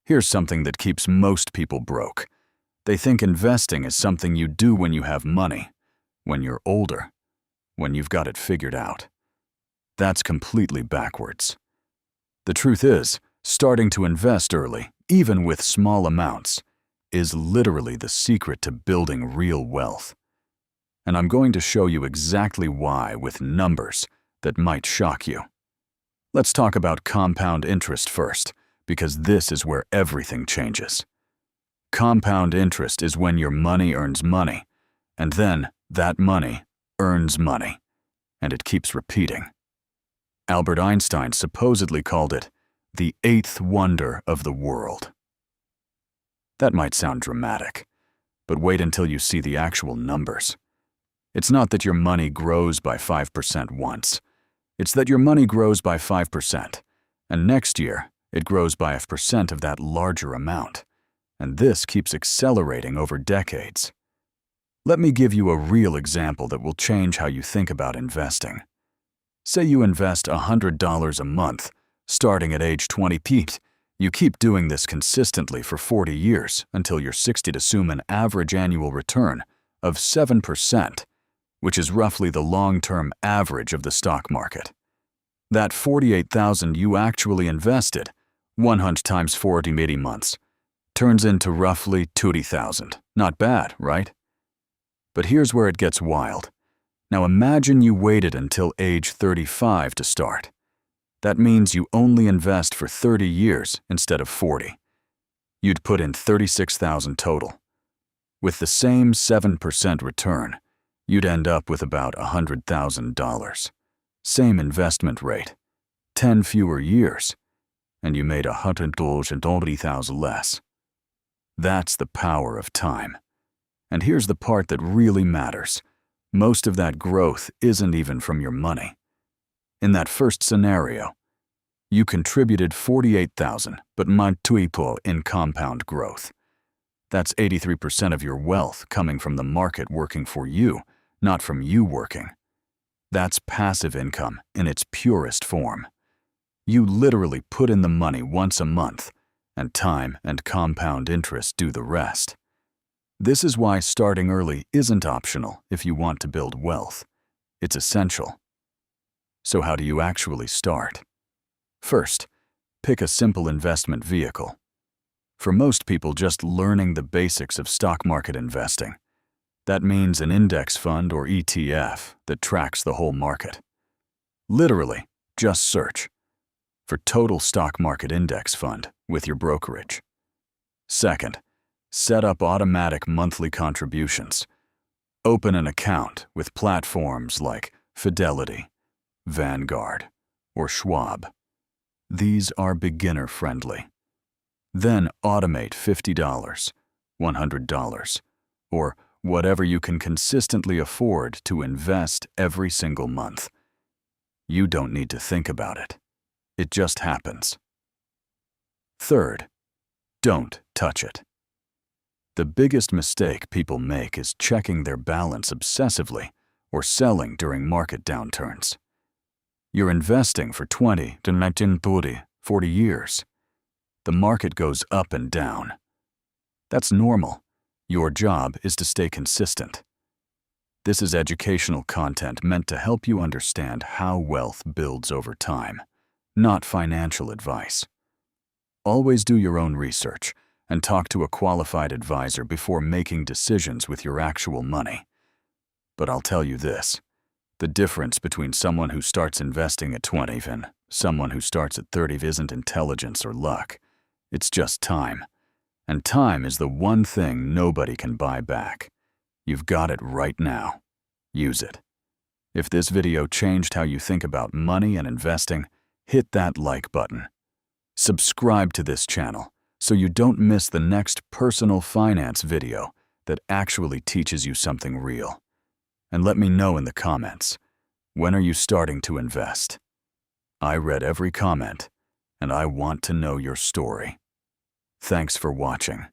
Here's something that keeps most people broke. They think investing is something you do when you have money, when you're older, when you've got it figured out. That's completely backwards. The truth is, starting to invest early, even with small amounts, is literally the secret to building real wealth. And I'm going to show you exactly why with numbers that might shock you. Let's talk about compound interest first, because this is where everything changes. Compound interest is when your money earns money, and then that money earns money, and it keeps repeating. Albert Einstein supposedly called it the eighth wonder of the world. That might sound dramatic, but wait until you see the actual numbers. It's not that your money grows by 5% once. It's that your money grows by 5%, and next year it grows by 5% of that larger amount. And this keeps accelerating over decades. Let me give you a real example that will change how you think about investing. Say you invest $100 a month, starting at age 20. You keep doing this consistently for 40 years until you're 60 to assume an average annual return of 7%, which is roughly the long-term average of the stock market. That $48,000 you actually invested, 100 times 40 months, turns into roughly $20,000. Not bad, right? But here's where it gets wild. Now imagine you waited until age 35 to start. That means you only invest for 30 years instead of 40. You'd put in $36,000 total. With the same 7% return, you'd end up with about $100,000. Same investment rate, 10 fewer years, and you made $120,000 less. That's the power of time. And here's the part that really matters. Most of that growth isn't even from your money. In that first scenario, you contributed $48,000, but $2 in compound growth. That's 83% of your wealth coming from the market working for you, not from you working. That's passive income in its purest form. You literally put in the money once a month, and time and compound interest do the rest. This is why starting early isn't optional if you want to build wealth. It's essential. So how do you actually start? First, pick a simple investment vehicle. For most people, just learning the basics of stock market investing. That means an index fund or ETF that tracks the whole market. Literally, just search for total stock market index fund with your brokerage. Second, set up automatic monthly contributions. Open an account with platforms like Fidelity, Vanguard, or Schwab. These are beginner-friendly. Then automate $50, $100, or whatever you can consistently afford to invest every single month. You don't need to think about it. It just happens. Third, don't touch it. The biggest mistake people make is checking their balance obsessively or selling during market downturns. You're investing for 20 to 19, 40 years. The market goes up and down. That's normal. Your job is to stay consistent. This is educational content meant to help you understand how wealth builds over time, not financial advice. Always do your own research and talk to a qualified advisor before making decisions with your actual money. But I'll tell you this, the difference between someone who starts investing at 20 and someone who starts at 30 isn't intelligence or luck. It's just time. And time is the one thing nobody can buy back. You've got it right now. Use it. If this video changed how you think about money and investing, hit that like button. Subscribe to this channel so you don't miss the next personal finance video that actually teaches you something real. And let me know in the comments, when are you starting to invest? I read every comment, and I want to know your story. Thanks for watching.